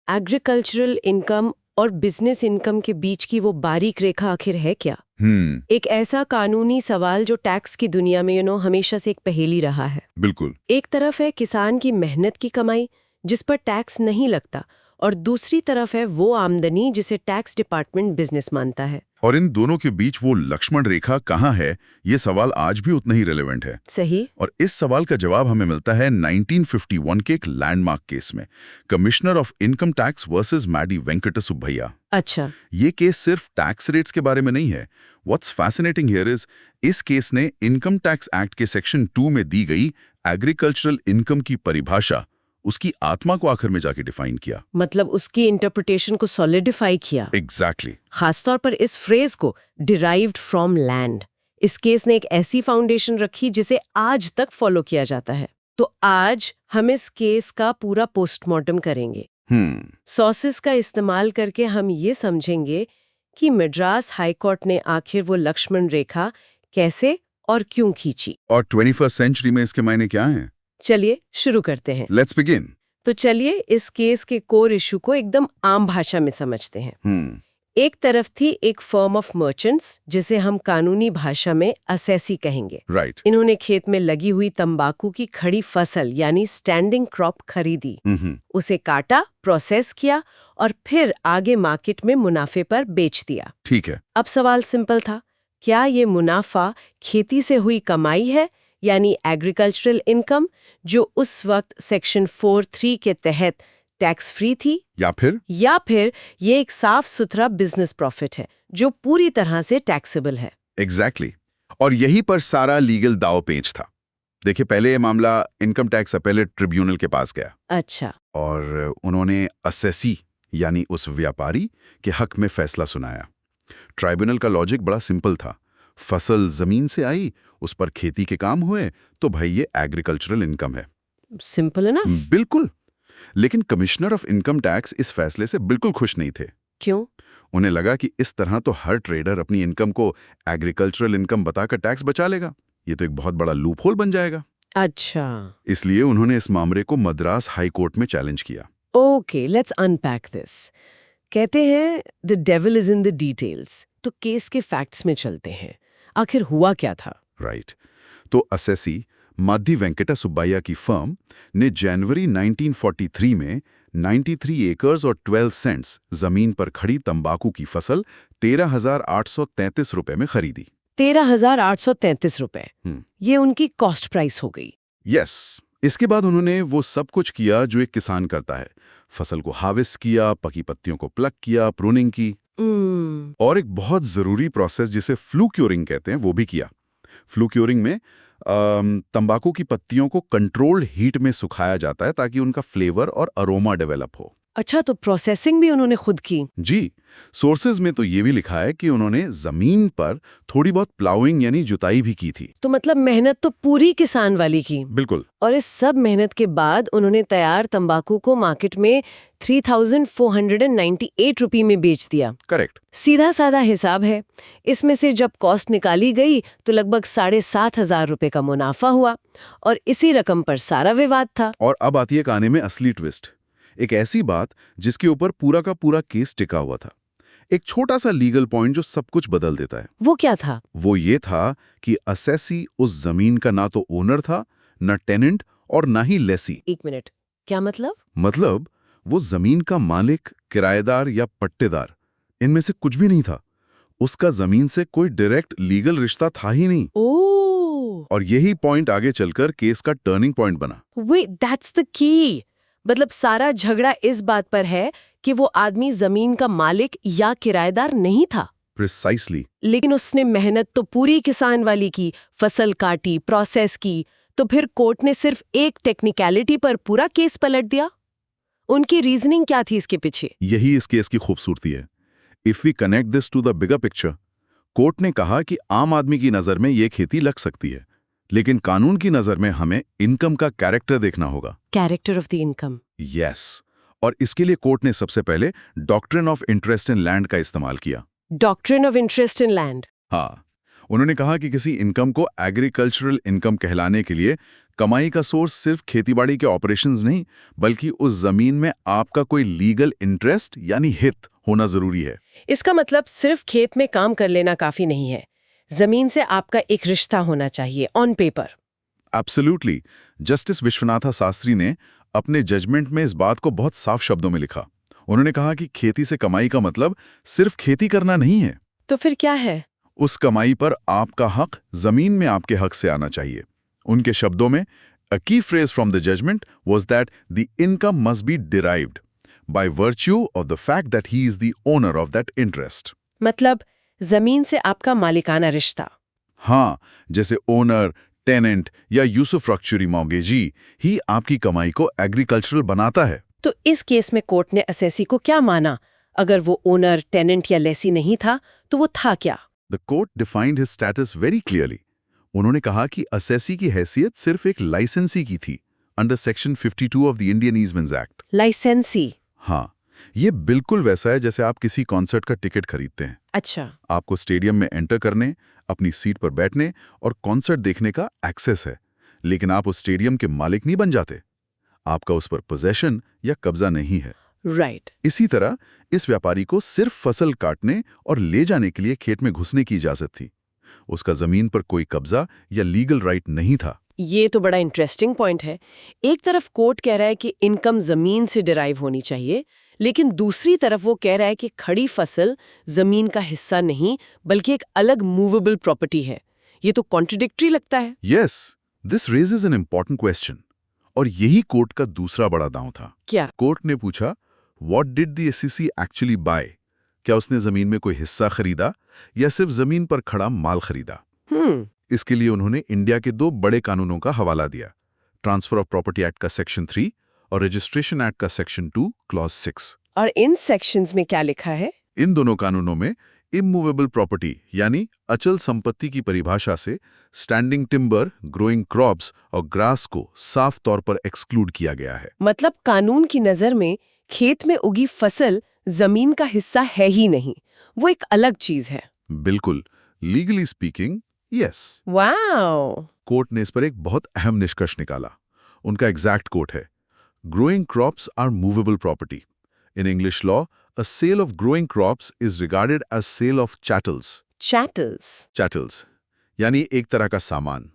Agricultural income और business income के बीच की वो बारीक रेखा आखिर है क्या? एक ऐसा कानूनी सवाल जो टैक्स की दुनिया में हमेशा से एक पहेली रहा है। बिल्कुल। एक तरफ है किसान की मेहनत की कमाई जिस पर टैक्स नहीं लगता, और दूसरी तरफ है वो आमदनी जिसे टैक्स डिपार्टमेंट बिजनेस मानता है। और इन दोनों के बीच वो लक्ष्मण रेखा कहाँ है, ये सवाल आज भी उतना ही रेलेवेंट है। सही। और इस सवाल का जवाब हमें मिलता है 1951 के एक लैंडमार्क केस में, commissioner of income tax versus Maddi Venkat Subbaiah. अच्छा। ये केस सिर्फ टैक्स रेट्स के बारे में नहीं है। व्हाट्स फैसिनेटिंग हियर इज, इस केस ने इनकम टैक्स एक्ट के सेक्शन 2 में दी गई एग्रीकल्चरल इनकम की परिभाषा, उसकी आत्मा को आखिर में जाके डिफाइन किया। मतलब उसकी इंटरप्रिटेशन को सॉलिडिफाई किया। एग्जैक्टली। खासतौर पर इस फ्रेज को डिराइव्ड फ्रॉम लैंड। इस केस ने एक ऐसी फाउंडेशन रखी जिसे आज तक फॉलो किया जाता है। तो आज हम इस केस का पूरा पोस्टमार्टम करेंगे। सोर्सेस का इस्तेमाल करके हम ये समझेंगे कि मद्रास हाई कोर्ट ने आखिर वो लक्ष्मण रेखा कैसे और क्यों खींची, और 21st सेंचुरी में इसके मायने क्या हैं। चलिए शुरू करते हैं। Let's begin. तो चलिए इस केस के कोर इशू को एकदम आम भाषा में समझते हैं। एक तरफ थी एक फर्म ऑफ मर्चेंट्स जिसे हम कानूनी भाषा में असेसी कहेंगे। राइट। इन्होंने खेत में लगी हुई तंबाकू की खड़ी फसल यानी स्टैंडिंग क्रॉप खरीदी, उसे काटा, प्रोसेस किया और फिर आगे मार्केट में मुनाफे पर बेच दिया। ठीक है। अब सवाल सिंपल था, क्या ये मुनाफा खेती से हुई कमाई है यानी एग्रीकल्चरल इनकम जो उस वक्त सेक्शन 4(3) के तहत टैक्स फ्री थी, या फिर ये एक साफ सुथरा बिजनेस प्रॉफिट है जो पूरी तरह से टैक्सेबल है। एग्जैक्टली। और यही पर सारा लीगल दाव पेच था। देखिए, पहले ये मामला इनकम टैक्स अपीलेट ट्रिब्यूनल के पास गया। अच्छा। और उन्होंने असेसी यानी उस व्यापारी के हक में फैसला सुनाया। ट्राइब्यूनल का लॉजिक बड़ा सिंपल था, फसल जमीन से आई, उस पर खेती के काम हुए, तो भाई ये एग्रीकल्चरल इनकम है। सिंपल है ना? बिल्कुल। लेकिन कमिश्नर ऑफ इनकम टैक्स इस फैसले से बिल्कुल खुश नहीं थे। क्यों? उन्हें लगा कि इस तरह तो हर ट्रेडर अपनी इनकम को एग्रीकल्चरल इनकम बताकर टैक्स बचा लेगा, ये तो एक बहुत बड़ा लूपहोल बन जाएगा। अच्छा। इसलिए उन्होंने इस मामले को मद्रास हाई कोर्ट में चैलेंज किया। Okay, let's unpack this. कहते हैं the devil is in the details. तो केस के फैक्ट्स में चलते हैं, आखिर हुआ क्या था? राइट। तो असेसी माधी वेंकटा सुब्बैया की फर्म ने जनवरी 1943 में 93 एकर्स और 12 सेंट्स जमीन पर खड़ी तंबाकू की फसल 13,833 रुपए में खरीदी। 13,833 रुपए, ये उनकी कॉस्ट प्राइस हो गई। यस। इसके बाद उन्होंने वो सब कुछ किया जो एक किसान करता है। फसल को हार्वेस्ट किया, पकी पत्तियों को प्लक किया, प्रूनिंग की, और एक बहुत जरूरी प्रोसेस जिसे फ्लू क्योरिंग कहते हैं वो भी किया। फ्लू क्योरिंग में तंबाकू की पत्तियों को कंट्रोल्ड हीट में सुखाया जाता है ताकि उनका फ्लेवर और अरोमा डेवलप हो। अच्छा, तो प्रोसेसिंग भी उन्होंने खुद की? जी। सोर्सेज में तो ये भी लिखा है कि उन्होंने जमीन पर थोड़ी बहुत प्लाउइंग यानी जुताई भी की थी। तो मतलब मेहनत तो पूरी किसान वाली की। बिल्कुल। और इस सब मेहनत के बाद उन्होंने तैयार तंबाकू को मार्केट में 3,498 रुपये में बेच दिया। करेक्ट। सीधा साधा हिसाब है, इसमें से जब कॉस्ट निकाली गई तो लगभग 7,500 रुपये का मुनाफा हुआ, और इसी रकम पर सारा विवाद था। और अब आती है कहानी में असली ट्विस्ट, एक ऐसी बात जिसके ऊपर पूरा का पूरा केस टिका हुआ था। एक छोटा सा लीगल पॉइंट जो सब कुछ बदल देता है। वो क्या था? वो ये था कि असेसी उस जमीन का ना तो ओनर था, न टेनेंट और ना ही लेसी। एक मिनट, क्या मतलब? मतलब वो जमीन का मालिक, किराएदार या पट्टेदार, इनमें से कुछ भी नहीं था। उसका जमीन से कोई डायरेक्ट लीगल रिश्ता था ही नहीं। ओह। और यही पॉइंट आगे चलकर केस का टर्निंग पॉइंट बना। Wait, that's the key. मतलब सारा झगड़ा इस बात पर है कि वो आदमी जमीन का मालिक या किराएदार नहीं था। प्रिसाइसली। लेकिन उसने मेहनत तो पूरी किसान वाली की, फसल काटी, प्रोसेस की, तो फिर कोर्ट ने सिर्फ एक टेक्निकलिटी पर पूरा केस पलट दिया। उनकी रीजनिंग क्या थी इसके पीछे? यही इस केस की खूबसूरती है। If we connect this to the bigger picture, court ने कहा कि आम आदमी की नजर में ये खेती लग सकती है, लेकिन कानून की नजर में हमें इनकम का कैरेक्टर देखना होगा। Character of the income. Yes. और इसके लिए कोर्ट ने सबसे पहले doctrine of interest in land का इस्तेमाल किया। Doctrine of interest in land. हाँ। उन्होंने कहा कि किसी इनकम को एग्रीकल्चरल इनकम कहलाने के लिए कमाई का सोर्स सिर्फ खेतीबाड़ी के ऑपरेशंस नहीं, बल्कि उस जमीन में आपका कोई लीगल इंटरेस्ट यानी हित होना जरूरी है। इसका मतलब सिर्फ खेत में काम कर लेना काफी नहीं है, जमीन से आपका एक रिश्ता होना चाहिए on paper. Absolutely. Justice Vishwanatha Shastri ने अपने जजमेंट में इस बात को बहुत साफ शब्दों में लिखा। उन्होंने कहा कि खेती से कमाई का मतलब सिर्फ खेती करना नहीं है। तो फिर क्या है? उस कमाई पर आपका हक जमीन में आपके हक से आना चाहिए। उनके शब्दों में a key phrase from the judgment was that the income must be derived by virtue of the fact that he is the owner of that interest. मतलब जमीन से आपका मालिकाना रिश्ता। हाँ, जैसे ओनर, टेनेंट या यूसुफ्रक्चुरी मॉर्गेजी ही आपकी कमाई को एग्रीकल्चरल बनाता है। तो इस केस में कोर्ट ने असेसी को क्या माना? अगर वो ओनर, टेनेंट या लेसी नहीं था तो वो था क्या? The court defined his status very clearly. उन्होंने कहा कि असेसी की हैसियत सिर्फ एक लाइसेंसी की थी under section 52 of the Indian easements act. Licensee? हाँ, ये बिल्कुल वैसा है जैसे आप किसी कॉन्सर्ट का टिकट खरीदते हैं। अच्छा। आपको स्टेडियम में एंटर करने, अपनी सीट पर बैठने और कॉन्सर्ट देखने का एक्सेस है, लेकिन आप उस स्टेडियम के मालिक नहीं बन जाते। आपका उस पर पोजेशन या कब्जा नहीं है। राइट। इसी तरह इस व्यापारी को सिर्फ फसल काटने और ले जाने के लिए खेत में घुसने की इजाजत थी। उसका जमीन पर कोई कब्जा या लीगल राइट नहीं था। ये तो बड़ा इंटरेस्टिंग पॉइंट है। एक तरफ कोर्ट कह रहा है कि इनकम जमीन से डिराइव होनी चाहिए, लेकिन दूसरी तरफ वो कह रहा है कि खड़ी फसल जमीन का हिस्सा नहीं बल्कि एक अलग मूवेबल प्रॉपर्टी है। ये तो कॉन्ट्रडिक्टरी लगता है। Yes, this raises an important question. और यही कोर्ट का दूसरा बड़ा दांव था। क्या? कोर्ट ने पूछा, what did the SEC actually buy? क्या उसने जमीन में कोई हिस्सा खरीदा या सिर्फ जमीन पर खड़ा माल खरीदा? इसके लिए उन्होंने इंडिया के दो बड़े कानूनों का हवाला दिया, ट्रांसफर ऑफ प्रॉपर्टी एक्ट का सेक्शन 3 और रजिस्ट्रेशन एक्ट का सेक्शन 2 क्लॉज 6। और इन सेक्शंस में क्या लिखा है? इन दोनों कानूनों में इमूवेबल प्रॉपर्टी यानी अचल संपत्ति की परिभाषा से स्टैंडिंग टिम्बर, ग्रोइंग क्रॉप्स और ग्रास को साफ तौर पर एक्सक्लूड किया गया है। मतलब कानून की नजर में खेत में उगी फसल जमीन का हिस्सा है ही नहीं, वो एक अलग चीज है। बिल्कुल, legally speaking yes. Wow! Court ने इस पर एक बहुत अहम निष्कर्ष निकाला। उनका एग्जैक्ट कोट है, growing crops are movable property. In English law, a sale of growing crops is regarded as sale of chattels. Chattels, यानी एक तरह का सामान।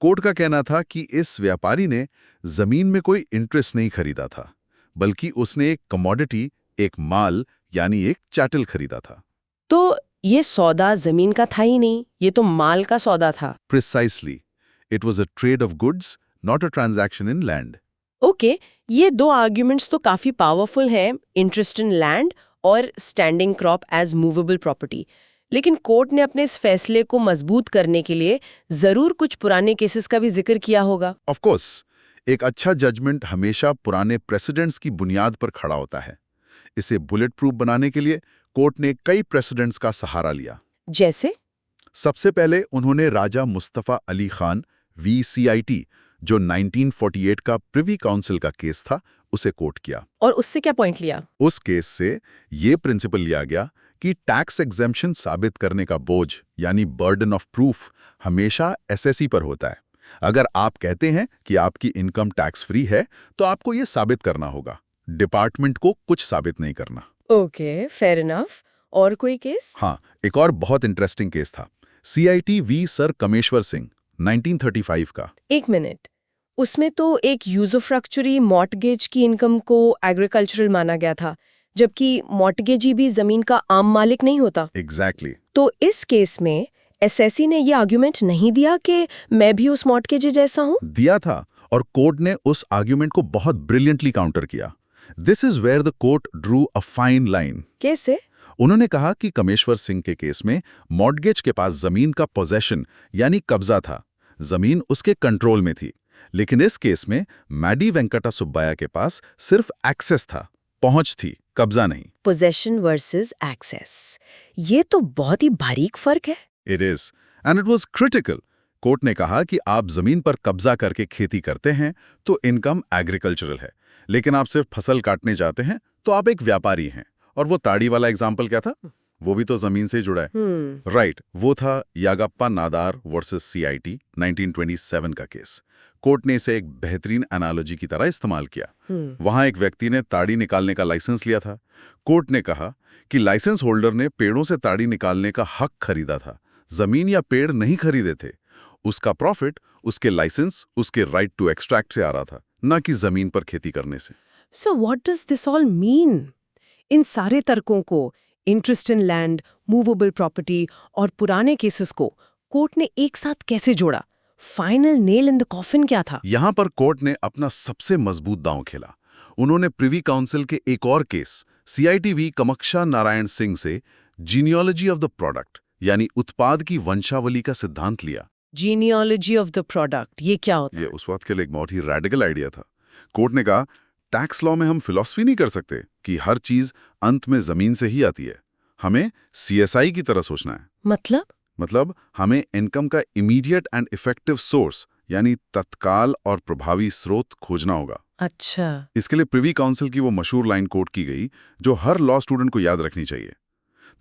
कोर्ट का कहना था कि इस व्यापारी ने जमीन में कोई इंटरेस्ट नहीं खरीदा था, बल्कि उसने एक कमोडिटी, एक माल यानी एक चैटल खरीदा था। तो ये सौदा जमीन का था ही नहीं, ये तो माल का सौदा था। Precisely. It was a trade of goods, not a transaction in land. Okay, ये दो आर्ग्यूमेंट्स तो काफी पावरफुल हैं, इंटरेस्ट इन लैंड और standing crop as movable property. लेकिन कोर्ट ने अपने इस फैसले को मजबूत करने के लिए जरूर कुछ पुराने केसेस का भी जिक्र किया होगा। ऑफ कोर्स, एक अच्छा जजमेंट हमेशा पुराने प्रेसिडेंट्स की बुनियाद पर खड़ा होता है। इसे बुलेट प्रूफ बनाने के लिए कोर्ट ने कई प्रेसिडेंट्स का सहारा लिया। जैसे? सबसे पहले उन्होंने राजा मुस्तफा अली खान VCIT, जो 1948 का प्रिवी काउंसिल का केस था, उसे कोट किया। और उससे क्या पॉइंट लिया? उस केस से ये प्रिंसिपल लिया गया कि टैक्स एग्जेम्पशन साबित करने का बोझ यानी बर्डन ऑफ प्रूफ हमेशा एसएससी पर होता है। अगर आप कहते हैं कि आपकी इनकम टैक्स फ्री है, तो आपको ये साबित करना होगा, डिपार्टमेंट को कुछ साबित नहीं करना। Okay, fair enough. और कोई केस? हाँ, एक और बहुत इंटरेस्टिंग केस था, CIT v sir Kameshwar Singh 1935 का। एक मिनट, उसमें तो एक यूजोफ्रैक्चरी मॉर्टगेज की इनकम को एग्रीकल्चरल माना गया था, जबकि मॉर्टगेजी भी जमीन का आम मालिक नहीं होता। एग्जैक्टली। तो इस केस में एसएससी ने ये आर्ग्यूमेंट नहीं दिया कि मैं भी उस मॉर्टगेजी जैसा हूँ? दिया था, और कोर्ट ने उस आर्ग्यूमेंट को बहुत ब्रिलियंटली काउंटर किया। This is where the court drew a fine line. कैसे? उन्होंने कहा कि कमेश्वर सिंह के केस में मॉर्टगेज के पास जमीन का पोजेशन यानी कब्जा था, जमीन उसके कंट्रोल में थी। लेकिन इस केस में मैडी वेंकटा सुब्बाया के पास सिर्फ एक्सेस था, पहुंच थी, कब्जा नहीं। पोजेशन वर्सेस एक्सेस, ये तो बहुत ही बारीक फर्क है। It is, and it was critical. Court ने कहा कि आप जमीन पर कब्जा करके खेती करते हैं तो इनकम एग्रीकल्चरल है, लेकिन आप सिर्फ फसल काटने जाते हैं तो आप एक व्यापारी हैं। और वो ताड़ी वाला एग्जाम्पल क्या था? वो भी तो जमीन से ही जुड़ा है। राइट, वो था यागप्पा नादार वर्सेस सीआईटी 1927 का केस। कोर्ट ने इसे एक बेहतरीन एनालॉजी की तरह इस्तेमाल किया। वहां एक व्यक्ति ने ताड़ी निकालने का लाइसेंस लिया था। कोर्ट ने कहा कि लाइसेंस होल्डर ने पेड़ों से ताड़ी निकालने का हक खरीदा था, जमीन या पेड़ नहीं खरीदे थे। उसका प्रॉफिट उसके लाइसेंस, उसके राइट टू एक्सट्रैक्ट से आ रहा था, न कि जमीन पर खेती करने से। So what does this all mean? इन सारे तर्कों को, interest in land, movable property और पुराने केसेस को कोर्ट ने एक साथ कैसे जोड़ा? Final nail in the coffin क्या था? यहां पर कोर्ट ने अपना सबसे मजबूत दांव खेला। उन्होंने प्रिवी काउंसिल के एक और केस सीआईटीवी कमक्षा नारायण सिंह से जीनियोलॉजी ऑफ द प्रोडक्ट यानी उत्पाद की वंशावली का सिद्धांत लिया। जीनियोलॉजी ऑफ द प्रोडक्ट, ये क्या होता है? ये उस वक्त के लिए एक बहुत ही रेडिकल आइडिया था। कोर्ट ने कहा, टैक्स लॉ में हम फिलॉसफी नहीं कर सकते कि हर चीज अंत में जमीन से ही आती है। हमें सीएसआई की तरह सोचना है। मतलब हमें इनकम का इमीडिएट एंड इफेक्टिव सोर्स यानी तत्काल और प्रभावी स्रोत खोजना होगा। अच्छा। इसके लिए प्रिवी काउंसिल की वो मशहूर लाइन कोट की गई जो हर लॉ स्टूडेंट को याद रखनी चाहिए।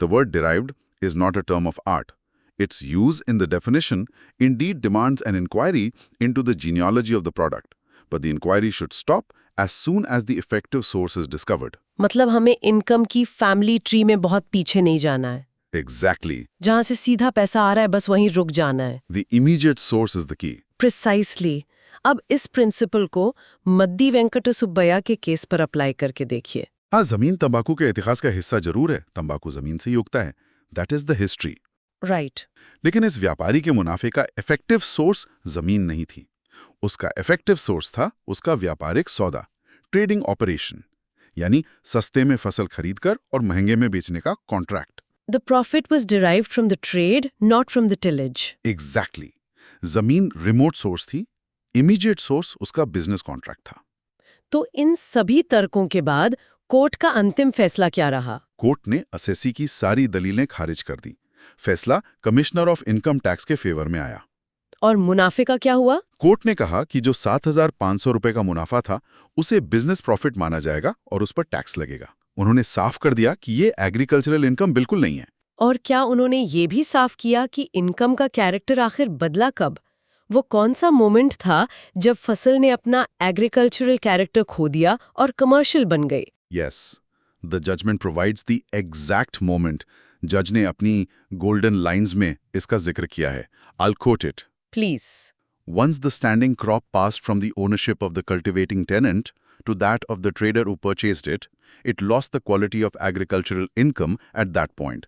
The word derived is not a term of art. Its use in the definition indeed demands an inquiry into the genealogy of the product, but the inquiry should stop as soon as the effective source is discovered. मतलब हमें income की family tree में बहुत पीछे नहीं जाना है। Exactly. जहां से सीधा पैसा आ रहा है बस वहीं रुक जाना है। The immediate source is the key. Precisely. अब इस प्रिंसिपल को मद्दी वेंकट सुब्बैया के केस पर अप्लाई करके देखिए। हाँ, जमीन तंबाकू के इतिहास का हिस्सा जरूर है। तंबाकू जमीन से ही उगता है। That is the history. Right. लेकिन इस व्यापारी के मुनाफे का इफेक्टिव सोर्स जमीन नहीं थी। उसका इफेक्टिव सोर्स था उसका व्यापारिक सौदा, ट्रेडिंग ऑपरेशन, यानी सस्ते में फसल खरीदकर और महंगे में बेचने का contract. The profit was derived from the trade, not from the tillage. Exactly. जमीन रिमोट सोर्स थी, इमीडिएट सोर्स उसका बिजनेस कॉन्ट्रैक्ट था। तो इन सभी तर्कों के बाद कोर्ट का अंतिम फैसला क्या रहा? कोर्ट ने असेसी की सारी दलीलें खारिज कर दी। फैसला कमिश्नर ऑफ इनकम टैक्स के फेवर में आया। और मुनाफे का क्या हुआ? कोर्ट ने कहा कि जो 7,500 रुपए का मुनाफा था उसे बिजनेस प्रॉफिट माना जाएगा और उस पर टैक्स लगेगा। उन्होंने साफ कर दिया कि ये एग्रीकल्चरल इनकम बिल्कुल नहीं है। और क्या उन्होंने ये भी साफ किया कि इनकम का कैरेक्टर आखिर बदला कब? वो कौन सा मोमेंट था जब फसल ने अपना एग्रीकल्चरल कैरेक्टर खो दिया और कमर्शियल बन गई? Yes, the judgment provides the exact moment. जज ने अपनी गोल्डन लाइंस में इसका जिक्र किया है। I'll quote it. Please. Once the standing crop passed from the ownership of the cultivating tenant to that of the trader who purchased it, it lost the quality of agricultural income at that point.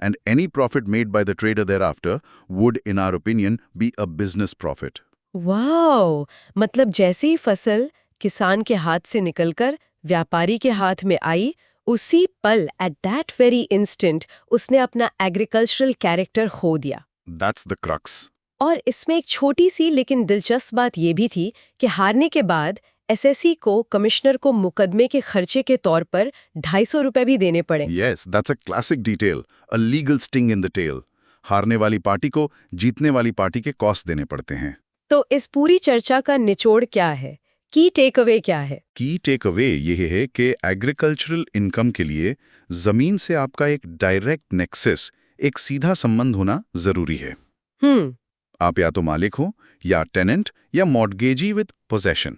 And any profit made by the trader thereafter would, in our opinion, be a business profit. Wow! मतलब जैसे ही फसल किसान के हाथ से निकलकर व्यापारी के हाथ में आई, उसी पल एट दैट वेरी इंस्टेंट उसने अपना एग्रीकल्चरल कैरेक्टर खो दिया। That's the crux. और इसमें एक छोटी सी लेकिन दिलचस्प बात ये भी थी कि हारने के बाद एसएससी को कमिश्नर को मुकदमे के खर्चे के तौर पर 250 रुपए भी देने पड़े। Yes, that's a classic detail, a legal sting in the tail. हारने वाली पार्टी को जीतने वाली पार्टी के कॉस्ट देने पड़ते हैं। तो इस पूरी चर्चा का निचोड़ क्या है? की टेक अवे क्या है? की टेक अवे ये है कि एग्रीकल्चरल इनकम के लिए जमीन से आपका एक डायरेक्ट नेक्सस, एक सीधा संबंध होना जरूरी है। आप या तो मालिक हो या टेनेंट या मॉर्गेजी विद पोजेशन।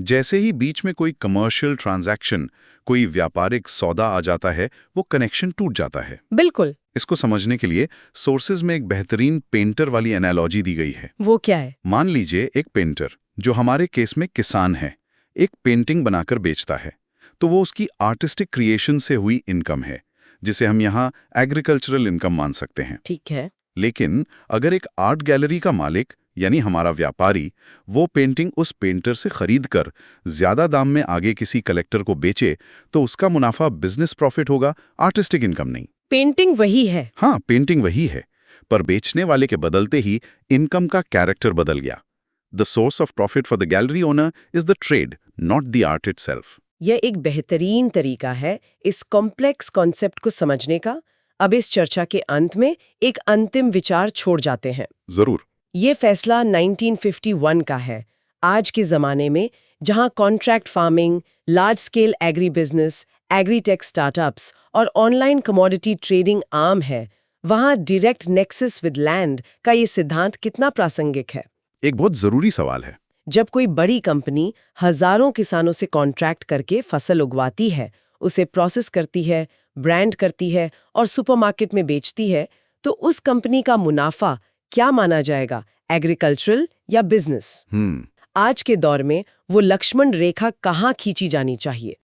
जैसे ही बीच में कोई कमर्शियल ट्रांजैक्शन, कोई व्यापारिक सौदा आ जाता है, वो कनेक्शन टूट जाता है। बिल्कुल। इसको समझने के लिए सोर्सेज में एक बेहतरीन पेंटर वाली एनालॉजी दी गई है। वो क्या है? मान लीजिए एक पेंटर, जो हमारे केस में किसान है, एक पेंटिंग बनाकर बेचता है, तो वो उसकी आर्टिस्टिक क्रिएशन से हुई इनकम है, जिसे हम यहाँ एग्रीकल्चरल इनकम मान सकते हैं। ठीक है। लेकिन अगर एक आर्ट गैलरी का मालिक यानी हमारा व्यापारी वो पेंटिंग उस पेंटर से खरीद कर ज्यादा दाम में आगे किसी कलेक्टर को बेचे, तो उसका मुनाफा बिजनेस प्रॉफिट होगा, आर्टिस्टिक इनकम नहीं। पेंटिंग वही है। हाँ, पेंटिंग वही है, पर बेचने वाले के बदलते ही इनकम का कैरेक्टर बदल गया। The source of profit for the gallery owner is the trade, not the art itself. यह एक बेहतरीन तरीका है इस कॉम्प्लेक्स कॉन्सेप्ट को समझने का। अब इस चर्चा के अंत में एक अंतिम विचार छोड़ जाते हैं। जरूर। ये फैसला 1951 का है। आज के जमाने में जहां contract farming, large scale agri business, agritech startups और ऑनलाइन कमोडिटी ट्रेडिंग आम है, वहाँ डायरेक्ट नेक्सस विद लैंड का ये सिद्धांत कितना प्रासंगिक है? एक बहुत जरूरी सवाल है। जब कोई बड़ी कंपनी हजारों किसानों से कॉन्ट्रैक्ट करके फसल उगवाती है, उसे प्रोसेस करती है, ब्रांड करती है और सुपरमार्केट में बेचती है, तो उस कंपनी का मुनाफा क्या माना जाएगा, एग्रीकल्चरल या बिजनेस? आज के दौर में वो लक्ष्मण रेखा कहाँ खींची जानी चाहिए?